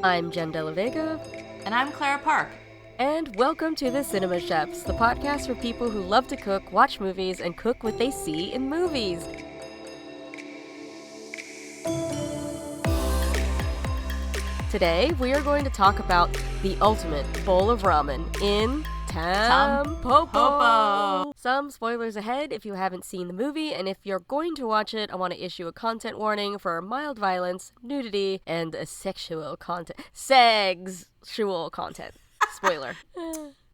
I'm Jenn de la Vega. And I'm Clara Park. And welcome to The Cinema Chefs, the podcast for people who love to cook, watch movies, and cook what they see in movies. Today, we are going to talk about the ultimate bowl of ramen in Tampopo. Some spoilers ahead if you haven't seen the movie, and if you're going to watch it, I want to issue a content warning for mild violence, nudity, and sexual content. Spoiler.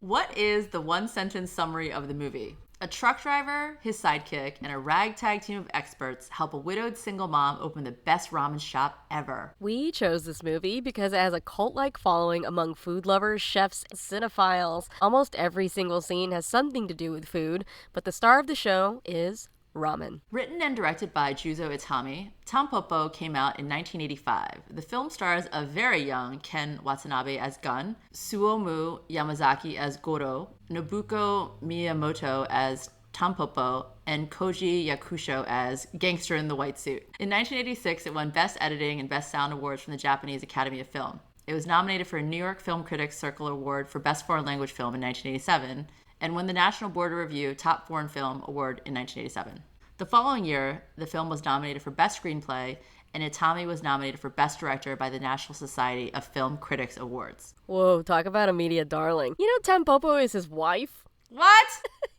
What is the one-sentence summary of the movie? A truck driver, his sidekick, and a ragtag team of experts help a widowed single mom open the best ramen shop ever. We chose this movie because it has a cult-like following among food lovers, chefs, and cinephiles. Almost every single scene has something to do with food, but the star of the show is ramen. Written and directed by Juzo Itami, Tampopo came out in 1985. The film stars a very young Ken Watanabe as Gun, Suomu Yamazaki as Goro, Nobuko Miyamoto as Tampopo, and Koji Yakusho as Gangster in the White Suit. In 1986, it won Best Editing and Best Sound Awards from the Japanese Academy of Film. It was nominated for a New York Film Critics Circle Award for Best Foreign Language Film in 1987, and won the National Board of Review Top Foreign Film Award in 1987. The following year, the film was nominated for Best Screenplay, and Itami was nominated for Best Director by the National Society of Film Critics Awards. Whoa, talk about a media darling. You know Tampopo is his wife? What?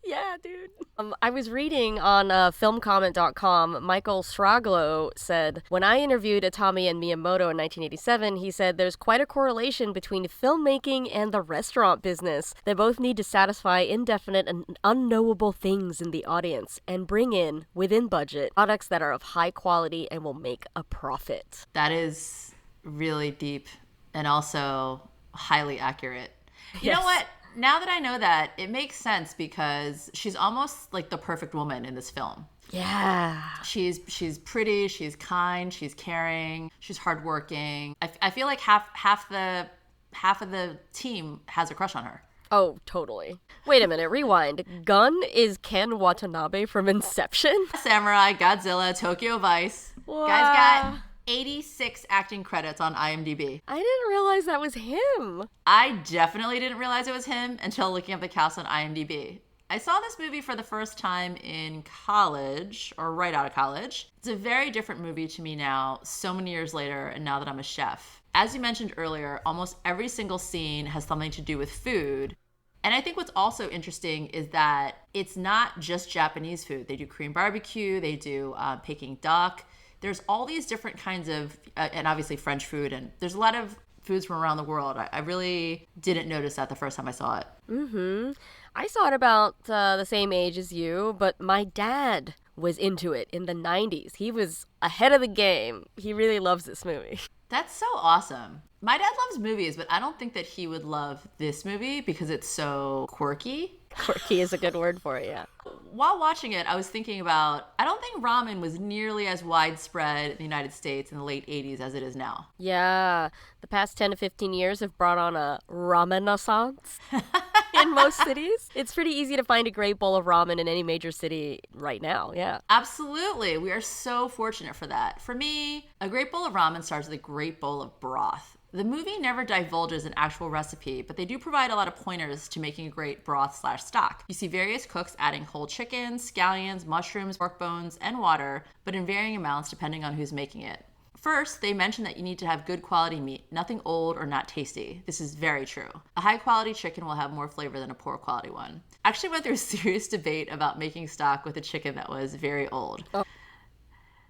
Yeah, dude. I was reading on filmcomment.com, Michael Straglo said, when I interviewed Itami and Miyamoto in 1987, he said there's quite a correlation between filmmaking and the restaurant business. They both need to satisfy indefinite and unknowable things in the audience and bring in, within budget, products that are of high quality and will make a profit. That is really deep and also highly accurate. You know what? Now that I know that, it makes sense because she's almost like the perfect woman in this film. Yeah. She's pretty, she's kind, she's caring, she's hardworking. I feel like half of the team has a crush on her. Oh, totally. Wait a minute, rewind. Gun is Ken Watanabe from Inception? Samurai, Godzilla, Tokyo Vice. Wow. Guy's got 86 acting credits on IMDb. I didn't realize that was him. I definitely didn't realize it was him until looking up the cast on IMDb. I saw this movie for the first time in college, or right out of college. It's a very different movie to me now, so many years later, and now that I'm a chef. As you mentioned earlier, almost every single scene has something to do with food. And I think what's also interesting is that it's not just Japanese food. They do Korean barbecue, they do Peking duck. There's all these different kinds of, and obviously French food, and there's a lot of foods from around the world. I really didn't notice that the first time I saw it. Mm-hmm. I saw it about the same age as you, but my dad was into it in the 90s. He was ahead of the game. He really loves this movie. That's so awesome. My dad loves movies, but I don't think that he would love this movie because it's so quirky. Quirky is a good word for it, yeah. While watching it, I was thinking about, I don't think ramen was nearly as widespread in the United States in the late 80s as it is now. Yeah, the past 10 to 15 years have brought on a ramen-naissance in most cities. It's pretty easy to find a great bowl of ramen in any major city right now, yeah. Absolutely. We are so fortunate for that. For me, a great bowl of ramen starts with a great bowl of broth. The movie never divulges an actual recipe, but they do provide a lot of pointers to making a great broth/stock. You see various cooks adding whole chicken, scallions, mushrooms, pork bones, and water, but in varying amounts depending on who's making it. First, they mention that you need to have good quality meat, nothing old or not tasty. This is very true. A high quality chicken will have more flavor than a poor quality one. I actually went through a serious debate about making stock with a chicken that was very old. Oh.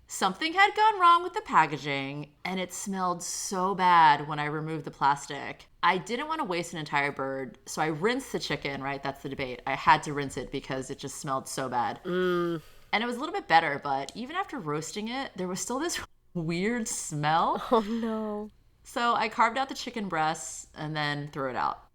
Something had gone wrong with the packaging, and it smelled so bad when I removed the plastic. I didn't want to waste an entire bird, so I rinsed the chicken, right? That's the debate. I had to rinse it because it just smelled so bad. And it was a little bit better, but even after roasting it, there was still this weird smell. Oh, no. So I carved out the chicken breasts and then threw it out.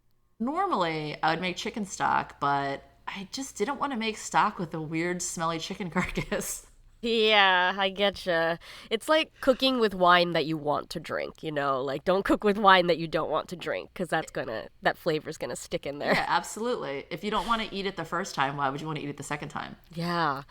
Normally, I would make chicken stock, but I just didn't want to make stock with a weird, smelly chicken carcass. Yeah, I getcha. It's like cooking with wine that you want to drink, you know? Like, don't cook with wine that you don't want to drink, because that flavor's gonna stick in there. Yeah, absolutely. If you don't want to eat it the first time, why would you want to eat it the second time? Yeah.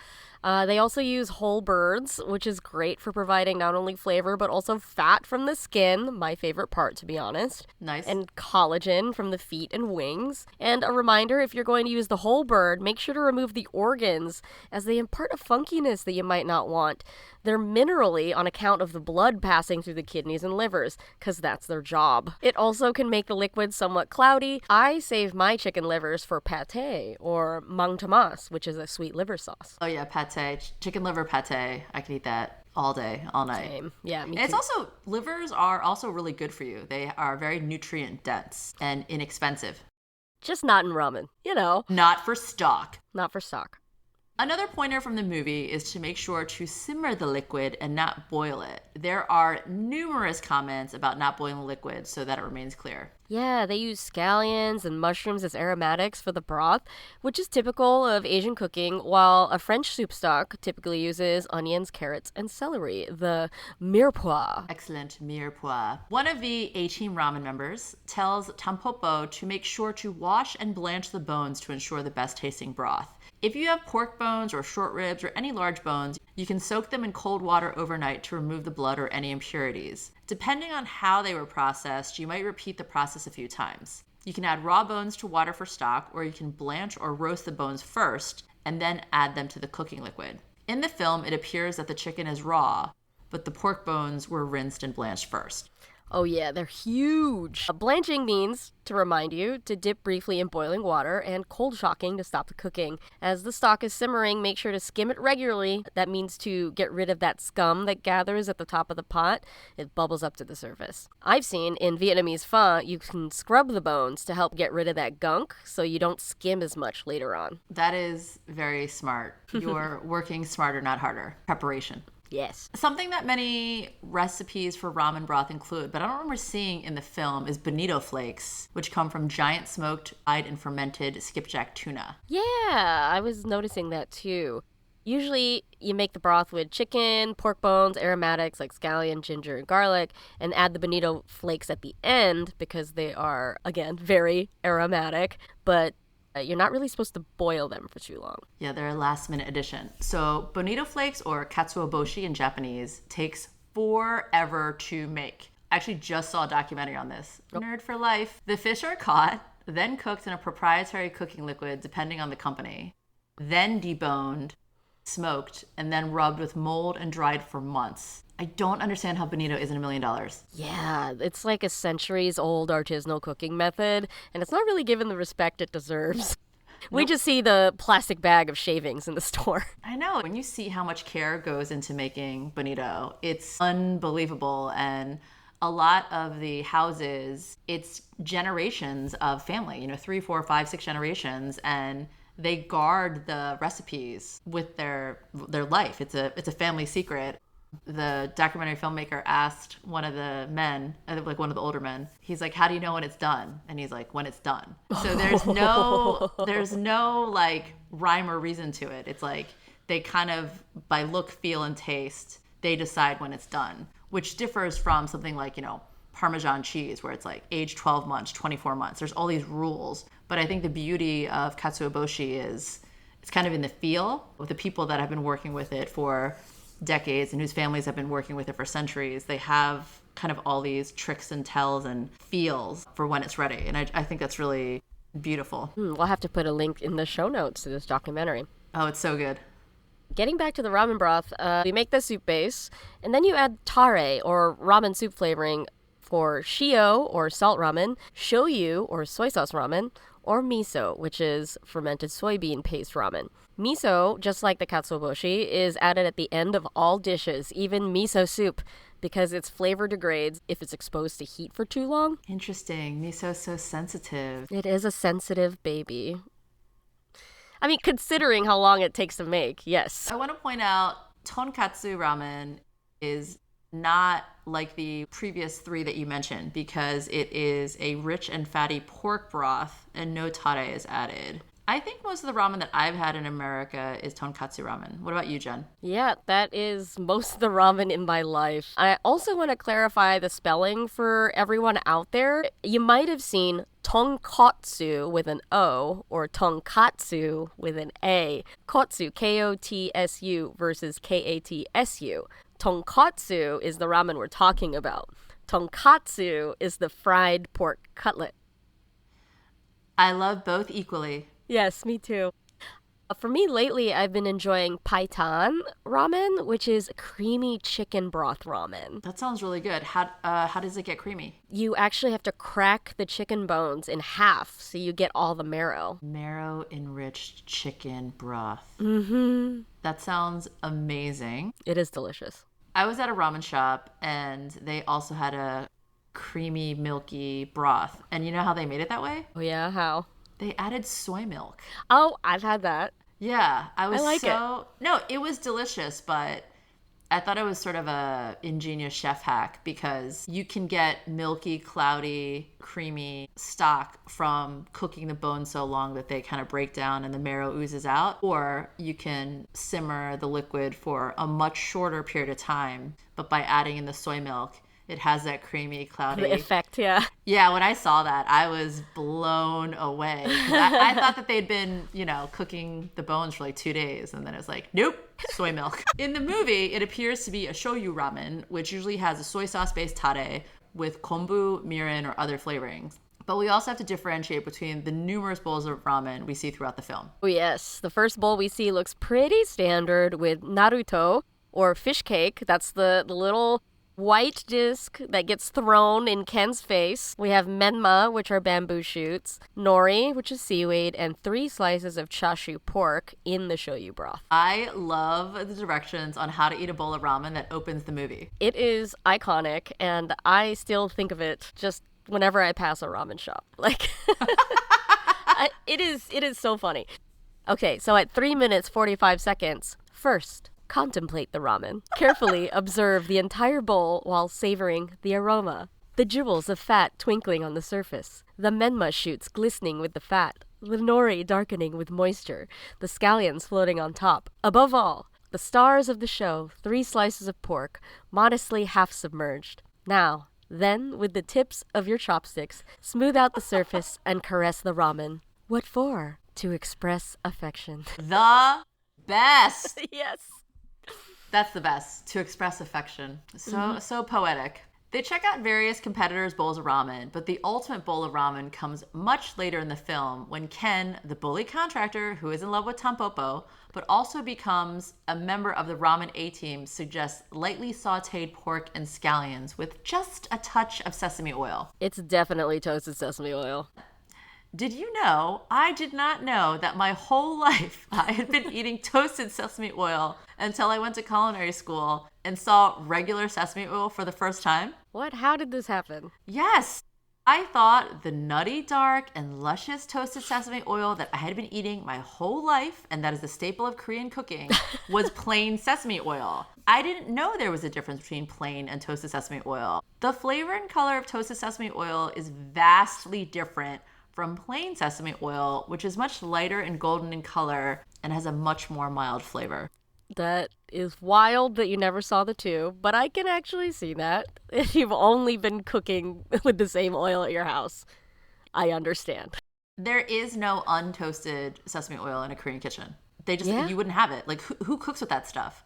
They also use whole birds, which is great for providing not only flavor but also fat from the skin, my favorite part to be honest. Nice. And collagen from the feet and wings. And a reminder, if you're going to use the whole bird, make sure to remove the organs as they impart a funkiness that you might not want. They're minerally on account of the blood passing through the kidneys and livers, because that's their job. It also can make the liquid somewhat cloudy. I save my chicken livers for pate or mang tamas, which is a sweet liver sauce. Oh yeah, pate. Chicken liver pate. I could eat that all day, all night. Same. Yeah, me And too. it's also, livers are also really good for you. They are very nutrient dense and inexpensive. Just not in ramen, Not for stock. not for stock. Another pointer from the movie is to make sure to simmer the liquid and not boil it. There are numerous comments about not boiling the liquid so that it remains clear. Yeah, they use scallions and mushrooms as aromatics for the broth, which is typical of Asian cooking, while a French soup stock typically uses onions, carrots, and celery, the mirepoix. Excellent mirepoix. One of the A-Team ramen members tells Tampopo to make sure to wash and blanch the bones to ensure the best tasting broth. If you have pork bones or short ribs or any large bones, you can soak them in cold water overnight to remove the blood or any impurities. Depending on how they were processed, you might repeat the process a few times. You can add raw bones to water for stock, or you can blanch or roast the bones first and then add them to the cooking liquid. In the film, it appears that the chicken is raw, but the pork bones were rinsed and blanched first. Oh yeah, they're huge. Blanching means, to remind you, to dip briefly in boiling water, and cold shocking to stop the cooking. As the stock is simmering, make sure to skim it regularly. That means to get rid of that scum that gathers at the top of the pot. It bubbles up to the surface. I've seen in Vietnamese pho, you can scrub the bones to help get rid of that gunk so you don't skim as much later on. That is very smart. You're working smarter, not harder. Preparation. Yes. Something that many recipes for ramen broth include, but I don't remember seeing in the film, is bonito flakes, which come from giant smoked, dried, and fermented skipjack tuna. Yeah, I was noticing that too. Usually, you make the broth with chicken, pork bones, aromatics like scallion, ginger, and garlic, and add the bonito flakes at the end because they are, again, very aromatic, but you're not really supposed to boil them for too long. Yeah, they're a last minute addition. So bonito flakes, or katsuoboshi in Japanese, takes forever to make. I actually just saw a documentary on this. Nerd for life. The fish are caught, then cooked in a proprietary cooking liquid depending on the company, then deboned, smoked, and then rubbed with mold and dried for months. I don't understand how bonito isn't $1 million. Yeah, it's like a centuries-old artisanal cooking method, and it's not really given the respect it deserves. We just see the plastic bag of shavings in the store. I know. When you see how much care goes into making bonito, it's unbelievable. And a lot of the houses, it's generations of family, 3, 4, 5, 6 generations, and they guard the recipes with their life. It's a family secret. The documentary filmmaker asked one of the men, like one of the older men, he's like, how do you know when it's done? And he's like, when it's done. So there's no like rhyme or reason to it. It's like they kind of, by look, feel, and taste, they decide when it's done, which differs from something like, Parmesan cheese, where it's like age 12 months, 24 months. There's all these rules. But I think the beauty of katsuoboshi is it's kind of in the feel with the people that have been working with it for decades and whose families have been working with it for centuries. They have kind of all these tricks and tells and feels for when it's ready. And I think that's really beautiful. We'll have to put a link in the show notes to this documentary. Oh, it's so good. Getting back to the ramen broth, you make the soup base, and then you add tare, or ramen soup flavoring, for shio, or salt ramen, shoyu, or soy sauce ramen, or miso, which is fermented soybean paste ramen. Miso, just like the katsuoboshi, is added at the end of all dishes, even miso soup, because its flavor degrades if it's exposed to heat for too long. Interesting. Miso's so sensitive. It is a sensitive baby. I mean, considering how long it takes to make, yes. I want to point out Tonkatsu ramen is not like the previous 3 that you mentioned, because it is a rich and fatty pork broth and no tare is added. I think most of the ramen that I've had in America is tonkatsu ramen. What about you, Jen? Yeah, that is most of the ramen in my life. I also want to clarify the spelling for everyone out there. You might have seen Tonkotsu with an O or Tonkatsu with an A. Kotsu, Kotsu versus Katsu. Tonkotsu is the ramen we're talking about. Tonkatsu is the fried pork cutlet. I love both equally. Yes, me too. For me lately, I've been enjoying paitan ramen, which is creamy chicken broth ramen. That sounds really good. How does it get creamy? You actually have to crack the chicken bones in half so you get all the marrow. Marrow-enriched chicken broth. Mm-hmm. That sounds amazing. It is delicious. I was at a ramen shop and they also had a creamy, milky broth. And you know how they made it that way? Oh yeah, how? They added soy milk. Oh, I've had that. Yeah, I like it. No, it was delicious, but I thought it was sort of a ingenious chef hack because you can get milky, cloudy, creamy stock from cooking the bones so long that they kind of break down and the marrow oozes out, or you can simmer the liquid for a much shorter period of time, but by adding in the soy milk, it has that creamy, cloudy The effect, yeah. Yeah, when I saw that, I was blown away. 'Cause I thought that they'd been, cooking the bones for like 2 days. And then it's like, nope, soy milk. In the movie, it appears to be a shoyu ramen, which usually has a soy sauce-based tare with kombu, mirin, or other flavorings. But we also have to differentiate between the numerous bowls of ramen we see throughout the film. Oh yes, the first bowl we see looks pretty standard with naruto, or fish cake. That's the little white disc that gets thrown in Ken's face. We have menma, which are bamboo shoots, nori, which is seaweed, and 3 slices of chashu pork in the shoyu broth. I love the directions on how to eat a bowl of ramen that opens the movie. It is iconic, and I still think of it just whenever I pass a ramen shop. Like, it is so funny. Okay, so at 3 minutes 45 seconds, first, contemplate the ramen. Carefully observe the entire bowl while savoring the aroma. The jewels of fat twinkling on the surface. The menma shoots glistening with the fat. The nori darkening with moisture. The scallions floating on top. Above all, the stars of the show, 3 slices of pork, modestly half submerged. Now, then, with the tips of your chopsticks, smooth out the surface and caress the ramen. What for? To express affection. The best! Yes. That's the best, to express affection. So poetic. They check out various competitors' bowls of ramen, but the ultimate bowl of ramen comes much later in the film when Ken, the bully contractor who is in love with Tampopo, but also becomes a member of the ramen A-team, suggests lightly sauteed pork and scallions with just a touch of sesame oil. It's definitely toasted sesame oil. Did you know, I did not know that my whole life I had been eating toasted sesame oil until I went to culinary school and saw regular sesame oil for the first time? What? How did this happen? Yes. I thought the nutty, dark, and luscious toasted sesame oil that I had been eating my whole life, and that is the staple of Korean cooking, was plain sesame oil. I didn't know there was a difference between plain and toasted sesame oil. The flavor and color of toasted sesame oil is vastly different from plain sesame oil, which is much lighter and golden in color and has a much more mild flavor. That is wild that you never saw the two, but I can actually see that. If you've only been cooking with the same oil at your house, I understand. There is no untoasted sesame oil in a Korean kitchen. Yeah? You wouldn't have it. Like, who cooks with that stuff?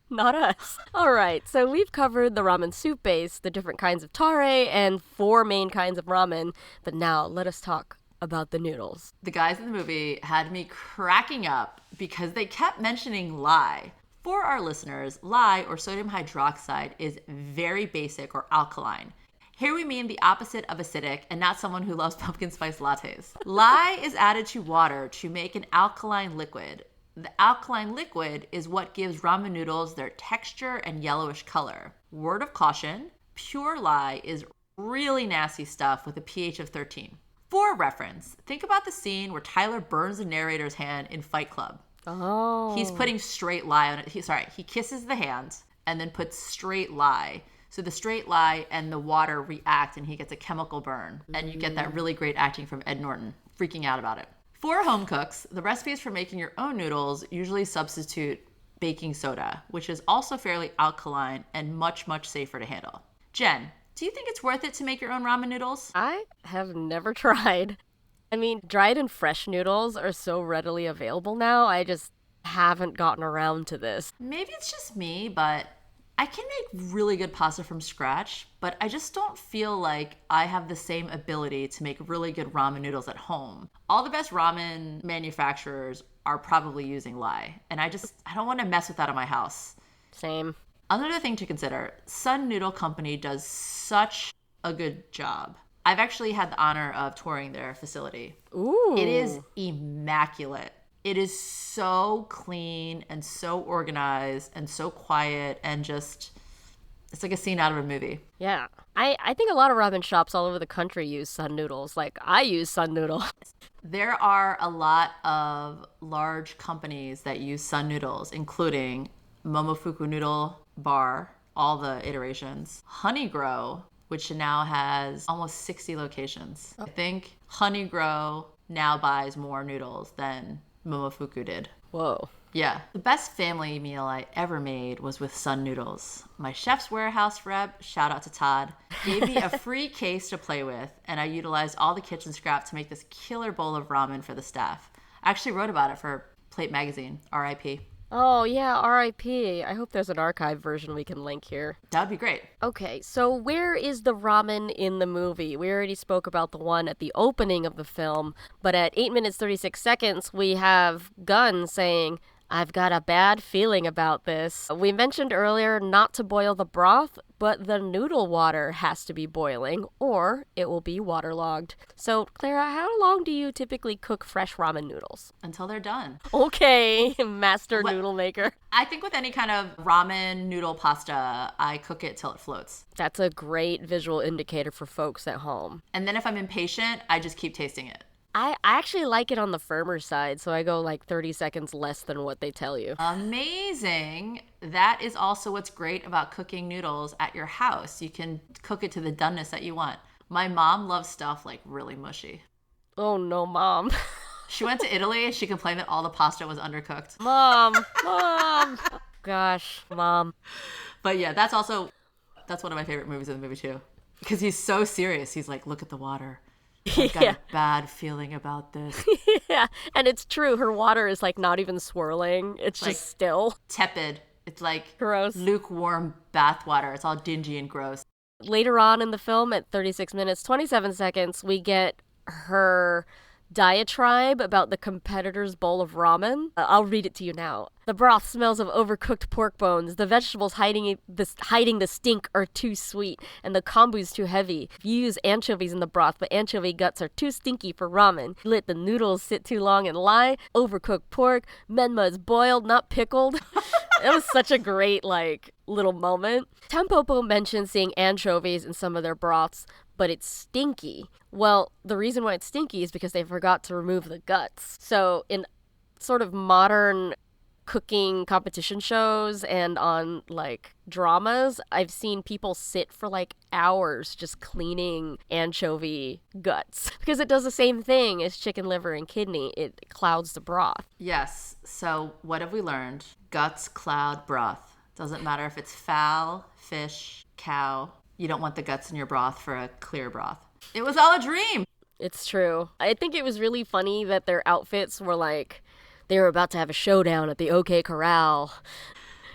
Not us. All right, so we've covered the ramen soup base, the different kinds of tare, and 4 main kinds of ramen. But now let us talk about the noodles. The guys in the movie had me cracking up because they kept mentioning lye. For our listeners, lye, or sodium hydroxide, is very basic or alkaline. Here we mean the opposite of acidic and not someone who loves pumpkin spice lattes. Lye is added to water to make an alkaline liquid. The alkaline liquid is what gives ramen noodles their texture and yellowish color. Word of caution, pure lye is really nasty stuff with a pH of 13. For reference, think about the scene where Tyler burns the narrator's hand in Fight Club. Oh. He's putting straight lye on it. He kisses the hand and then puts straight lye. So the straight lye and the water react and he gets a chemical burn. And you get that really great acting from Ed Norton, freaking out about it. For home cooks, the recipes for making your own noodles usually substitute baking soda, which is also fairly alkaline and much, much safer to handle. Jen, do you think it's worth it to make your own ramen noodles? I have never tried. I mean, dried and fresh noodles are so readily available now. I just haven't gotten around to this. Maybe it's just me, but I can make really good pasta from scratch, but I just don't feel like I have the same ability to make really good ramen noodles at home. All the best ramen manufacturers are probably using lye, and I don't want to mess with that in my house. Same. Another thing to consider, Sun Noodle Company does such a good job. I've actually had the honor of touring their facility. Ooh. It is immaculate. It is so clean and so organized and so quiet and just, it's like a scene out of a movie. Yeah. I think a lot of ramen shops all over the country use Sun Noodles. Like, I use Sun Noodle. There are a lot of large companies that use Sun Noodles, including Momofuku Noodle Bar, all the iterations, Honeygrow, which now has almost 60 locations. I think Honeygrow now buys more noodles than Momofuku did. Whoa. Yeah. The best family meal I ever made was with Sun Noodles. My Chef's Warehouse rep, shout out to Todd, gave me a free case to play with, and I utilized all the kitchen scrap to make this killer bowl of ramen for the staff. I actually wrote about it for Plate Magazine, RIP. Oh, yeah, RIP. I hope there's an archive version we can link here. That'd be great. Okay, so where is the ramen in the movie? We already spoke about the one at the opening of the film, but at 8 minutes 36 seconds, we have Gunn saying, "I've got a bad feeling about this." We mentioned earlier not to boil the broth, but the noodle water has to be boiling or it will be waterlogged. So, Clara, how long do you typically cook fresh ramen noodles? Until they're done. Okay, master noodle maker. I think with any kind of ramen noodle pasta, I cook it till it floats. That's a great visual indicator for folks at home. And then if I'm impatient, I just keep tasting it. I actually like it on the firmer side, so I go like 30 seconds less than what they tell you. Amazing. That is also what's great about cooking noodles at your house. You can cook it to the doneness that you want. My mom loves stuff like really mushy. Oh no, Mom. She went to Italy and she complained that all the pasta was undercooked. Mom. Gosh, Mom. But yeah, that's one of my favorite movies in the movie too. Because he's so serious. He's like, look at the water. I've got a bad feeling about this. Yeah, and it's true. Her water is like not even swirling. It's like, just still. Tepid. It's like gross. Lukewarm bath water. It's all dingy and gross. Later on in the film, at 36 minutes, 27 seconds, we get her diatribe about the competitor's bowl of ramen. I'll read it to you now. "The broth smells of overcooked pork bones. The vegetables hiding the stink are too sweet, and the kombu's too heavy. If you use anchovies in the broth, but anchovy guts are too stinky for ramen. You let the noodles sit too long and lie. Overcooked pork. Menma is boiled, not pickled." It was such a great, little moment. Tampopo mentioned seeing anchovies in some of their broths, but it's stinky. Well, the reason why it's stinky is because they forgot to remove the guts. So in sort of modern cooking competition shows and on dramas, I've seen people sit for hours just cleaning anchovy guts because it does the same thing as chicken liver and kidney. It clouds the broth. Yes. So what have we learned? Guts cloud broth. Doesn't matter if it's fowl, fish, cow. You don't want the guts in your broth for a clear broth. It was all a dream. It's true. I think it was really funny that their outfits were they were about to have a showdown at the OK Corral.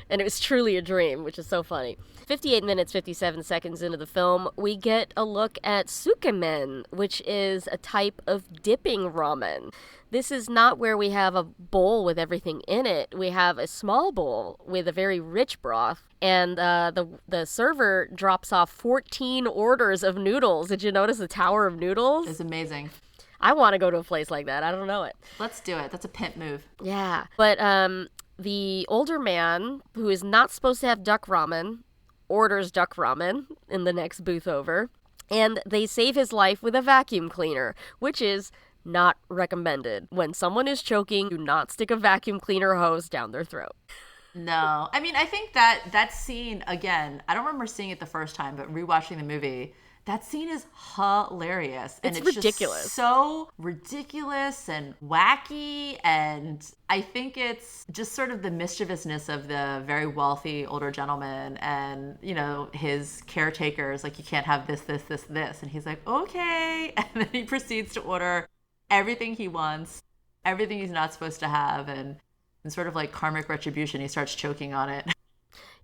And it was truly a dream, which is so funny. 58 minutes, 57 seconds into the film, we get a look at sukemen, which is a type of dipping ramen. This is not where we have a bowl with everything in it. We have a small bowl with a very rich broth, and the server drops off 14 orders of noodles. Did you notice the tower of noodles? It's amazing. I want to go to a place like that. I don't know it. Let's do it. That's a pimp move. Yeah. But the older man, who is not supposed to have duck ramen, orders duck ramen in the next booth over, and they save his life with a vacuum cleaner, which is not recommended. When someone is choking, do not stick a vacuum cleaner hose down their throat. No. I mean, I think that scene, again, I don't remember seeing it the first time, but rewatching the movie, That scene is hilarious. And It's ridiculous. Just so ridiculous and wacky. And I think it's just sort of the mischievousness of the very wealthy older gentleman and, you know, his caretakers. Like, you can't have this, this, this, this. And he's like, okay. And then he proceeds to order everything he wants, everything he's not supposed to have. And in sort of like karmic retribution, he starts choking on it.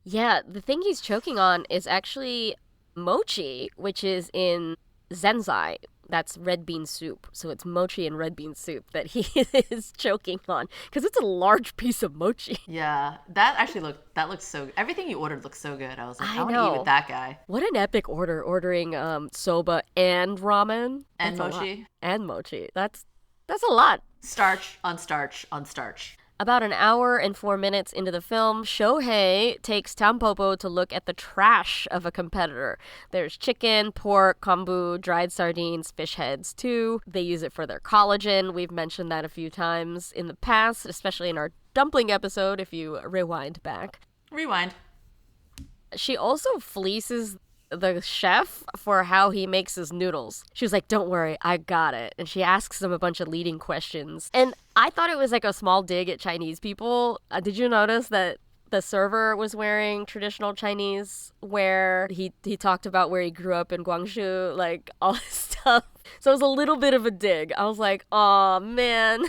Yeah, the thing he's choking on is actually mochi, which is in zenzai. That's red bean soup. So it's mochi and red bean soup that he is choking on because it's a large piece of mochi. Yeah, that looks so, everything you ordered looks so good. I was like, I want to eat with that guy. What an epic order, ordering soba and ramen. And mochi. And mochi. That's a lot. Starch on starch on starch. About an hour and 4 minutes into the film, Shohei takes Tampopo to look at the trash of a competitor. There's chicken, pork, kombu, dried sardines, fish heads too. They use it for their collagen. We've mentioned that a few times in the past, especially in our dumpling episode if you rewind back. Rewind. She also fleeces the chef for how he makes his noodles. She was like, don't worry, I got it. And she asks him a bunch of leading questions. And I thought it was like a small dig at Chinese people. Did you notice that the server was wearing traditional Chinese wear? He talked about where he grew up in Guangzhou, like all this stuff. So it was a little bit of a dig. I was like, oh man,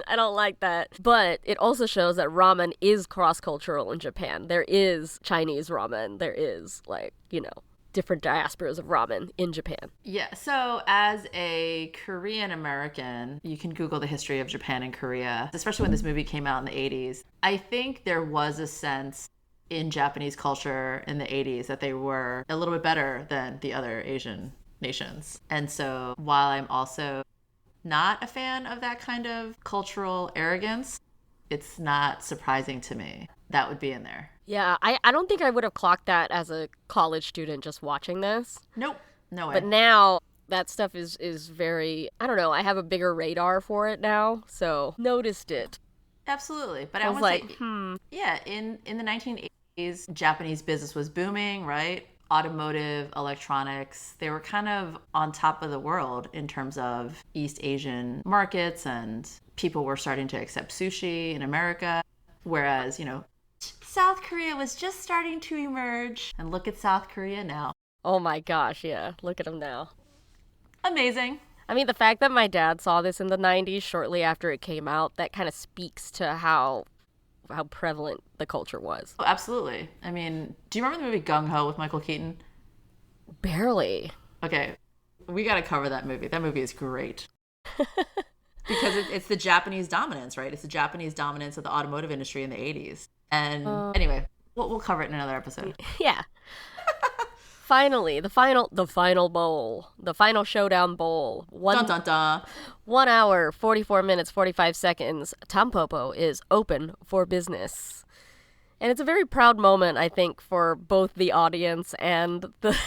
I don't like that. But it also shows that ramen is cross-cultural in Japan. There is Chinese ramen. There is, like, you know, different diasporas of ramen in Japan. Yeah, so as a Korean American, you can Google the history of Japan and Korea, especially when this movie came out in the 80s. I think there was a sense in Japanese culture in the 80s that they were a little bit better than the other Asian nations. And so while I'm also not a fan of that kind of cultural arrogance, it's not surprising to me that would be in there. Yeah, I don't think I would have clocked that as a college student just watching this. Nope. No way. But now that stuff is very, I don't know, I have a bigger radar for it now, so noticed it. Absolutely. But I was like, yeah, in the 1980s, Japanese business was booming, right? Automotive, electronics, they were kind of on top of the world in terms of East Asian markets, and people were starting to accept sushi in America. Whereas, you know, South Korea was just starting to emerge. And look at South Korea now. Oh my gosh, yeah. Look at them now. Amazing. I mean, the fact that my dad saw this in the 90s shortly after it came out, that kind of speaks to how prevalent the culture was. Oh, absolutely. I mean, do you remember the movie Gung Ho with Michael Keaton? Barely. Okay, we got to cover that movie. That movie is great. Because it's the Japanese dominance, right? It's the Japanese dominance of the automotive industry in the 80s. And anyway, we'll cover it in another episode. Yeah. Finally, the final bowl, the final showdown bowl. Dun, dun, dun. 1 hour, 44 minutes, 45 seconds. Tampopo is open for business. And it's a very proud moment, I think, for both the audience and the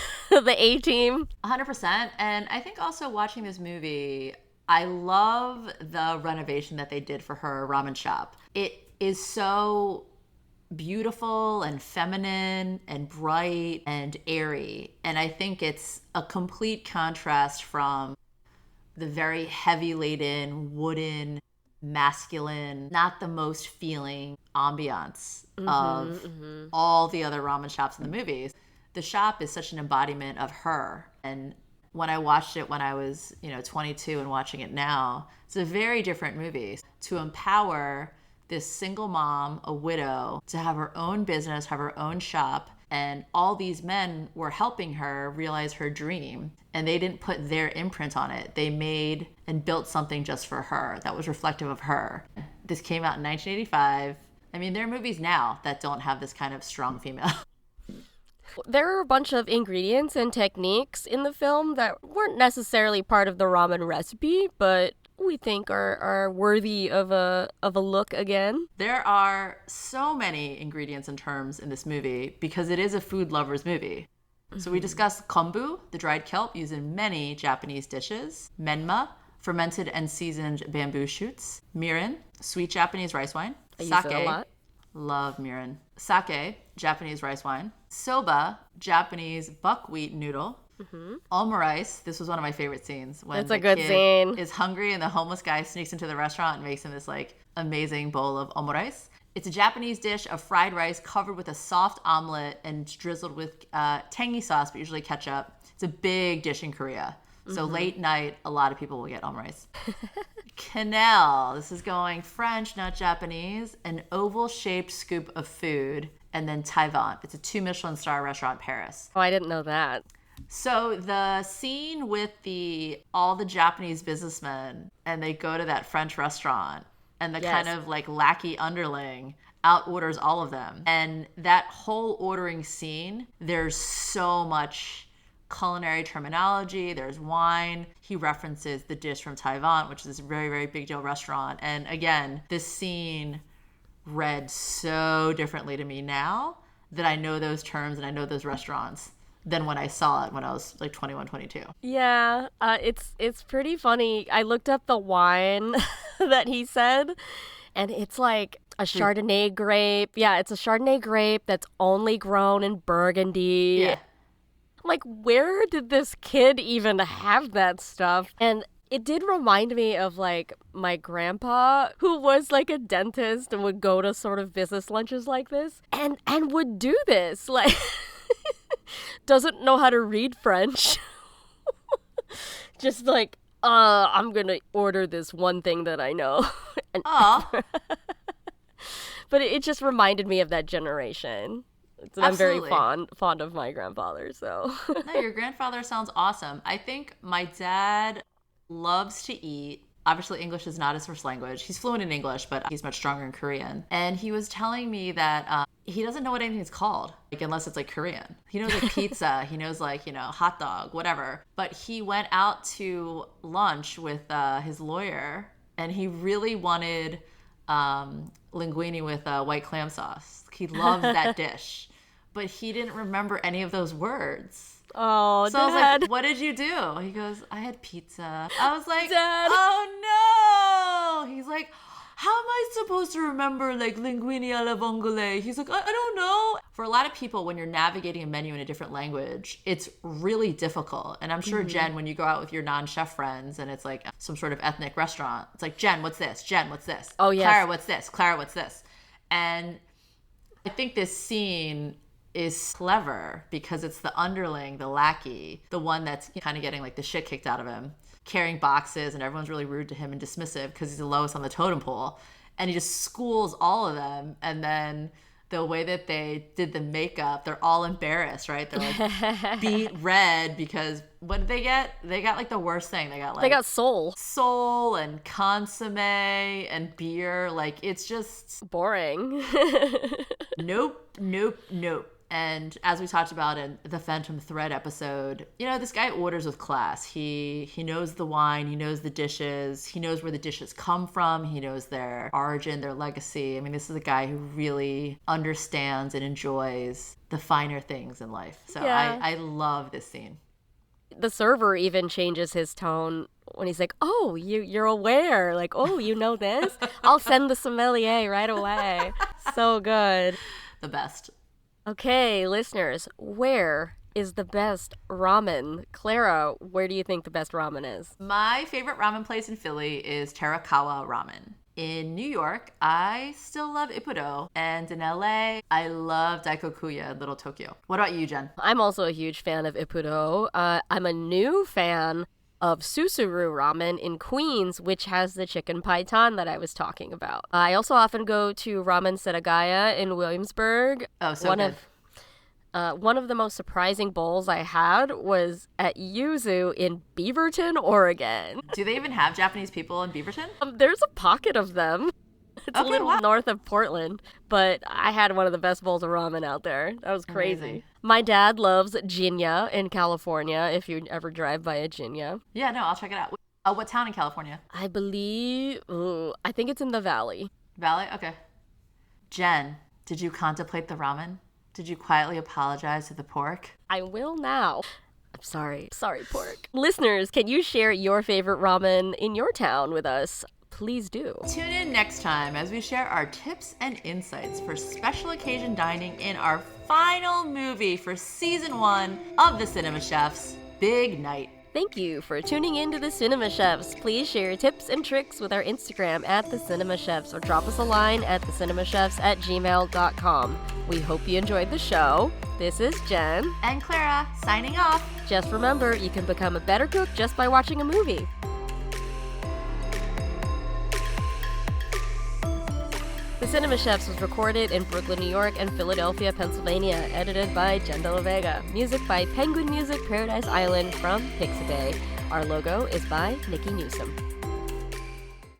A-team. 100%. And I think also watching this movie, I love the renovation that they did for her ramen shop. It is so beautiful and feminine and bright and airy. And I think it's a complete contrast from the very heavy laden, wooden, masculine, not the most feeling ambiance of all the other ramen shops in the movies. The shop is such an embodiment of her. And when I watched it when I was, 22 and watching it now, it's a very different movie. To empower this single mom, a widow, to have her own business, have her own shop, and all these men were helping her realize her dream, and they didn't put their imprint on it. They made and built something just for her that was reflective of her. This came out in 1985. I mean, there are movies now that don't have this kind of strong female. There are a bunch of ingredients and techniques in the film that weren't necessarily part of the ramen recipe, but we think are worthy of a look again. There are so many ingredients and terms in this movie because it is a food lover's movie. So we discussed kombu, the dried kelp used in many Japanese dishes, menma, fermented and seasoned bamboo shoots, mirin, sweet Japanese rice wine, I sake, use it a lot. Love mirin. Sake, Japanese rice wine. Soba, Japanese buckwheat noodle. Omurice, this was one of my favorite scenes when It's the a good kid scene. is hungry and the homeless guy sneaks into the restaurant and makes him this like amazing bowl of omurice. It's a Japanese dish of fried rice covered with a soft omelet and drizzled with tangy sauce, but usually ketchup. It's a big dish in Korea. So late night, a lot of people will get omurice. Quenelle, this is going French, not Japanese. An oval-shaped scoop of food. And then Taiwan. It's a 2 Michelin star restaurant in Paris. Oh, I didn't know that. So the scene with all the Japanese businessmen and they go to that French restaurant and the kind of like lackey underling out orders all of them. And that whole ordering scene, there's so much culinary terminology. There's wine. He references the dish from Taiwan, which is a very, very big deal restaurant. And again, this scene read so differently to me now that I know those terms and I know those restaurants than when I saw it when I was like 21, 22. Yeah, it's pretty funny. I looked up the wine that he said, and it's like a Chardonnay grape. Yeah, it's a Chardonnay grape that's only grown in Burgundy. Yeah. Like, where did this kid even have that stuff? And it did remind me of, like, my grandpa, who was, like, a dentist and would go to sort of business lunches like this and would do this. Like, doesn't know how to read French. Just like, I'm gonna order this one thing that I know. Aw. But it just reminded me of that generation. I'm very fond of my grandfather, so. No, your grandfather sounds awesome. I think my dad loves to eat. Obviously, English is not his first language. He's fluent in English, but he's much stronger in Korean. And he was telling me that he doesn't know what anything's called, like unless it's like Korean. He knows like pizza. He knows like, hot dog, whatever. But he went out to lunch with his lawyer, and he really wanted linguine with white clam sauce. He loves that dish. But he didn't remember any of those words. Oh, so Dad. I was like, what did you do? He goes, I had pizza. I was like, Dad. oh no. He's like, how am I supposed to remember like linguine alla vongole? He's like, I don't know. For a lot of people, when you're navigating a menu in a different language, it's really difficult. And I'm sure, Jen, when you go out with your non-chef friends and it's like some sort of ethnic restaurant, it's like, Jen, what's this? Jen, what's this? Oh, yes. Clara, what's this? Clara, what's this? And I think this scene is clever because it's the underling, the lackey, the one that's kind of getting like the shit kicked out of him, carrying boxes, and everyone's really rude to him and dismissive because he's the lowest on the totem pole. And he just schools all of them. And then the way that they did the makeup, they're all embarrassed, right? They're like beat red because what did they get? They got like the worst thing. They got soul and consomme and beer. Like, it's just boring. Nope. And as we talked about in the Phantom Thread episode, this guy orders with class. He knows the wine, he knows the dishes, he knows where the dishes come from, he knows their origin, their legacy. I mean, this is a guy who really understands and enjoys the finer things in life. So yeah. I love this scene. The server even changes his tone when he's like, oh, you're aware. Like, oh, you know this? I'll send the sommelier right away. So good. The best. Okay, listeners, where is the best ramen? Clara, where do you think the best ramen is? My favorite ramen place in Philly is Terakawa Ramen. In New York, I still love Ippudo. And in LA, I love Daikokuya in Little Tokyo. What about you, Jen? I'm also a huge fan of Ippudo. I'm a new fan of Susuru Ramen in Queens, which has the chicken python that I was talking about. I also often go to Ramen Setagaya in Williamsburg. Oh, so good. One of the most surprising bowls I had was at Yuzu in Beaverton, Oregon. Do they even have Japanese people in Beaverton? There's a pocket of them. It's a little north of Portland, but I had one of the best bowls of ramen out there. That was crazy. Amazing. My dad loves Jinya in California, if you ever drive by a Jinya. Yeah, no, I'll check it out. What town in California? I think it's in the Valley. Valley? Okay. Jen, did you contemplate the ramen? Did you quietly apologize to the pork? I will now. I'm sorry. Sorry, pork. Listeners, can you share your favorite ramen in your town with us? please do. Tune in next time as we share our tips and insights for special occasion dining in our final movie for season 1 of The Cinema Chefs, Big Night. Thank you for tuning in to The Cinema Chefs. Please share your tips and tricks with our Instagram at The Cinema Chefs or drop us a line at thecinemachefs@gmail.com. We hope you enjoyed the show. This is Jen and Clara signing off. Just remember, you can become a better cook just by watching a movie. The Cinema Chefs was recorded in Brooklyn, New York and Philadelphia, Pennsylvania. Edited by Jen de la Vega. Music by Penguin Music Paradise Island from Pixabay. Our logo is by Nikki Newsom.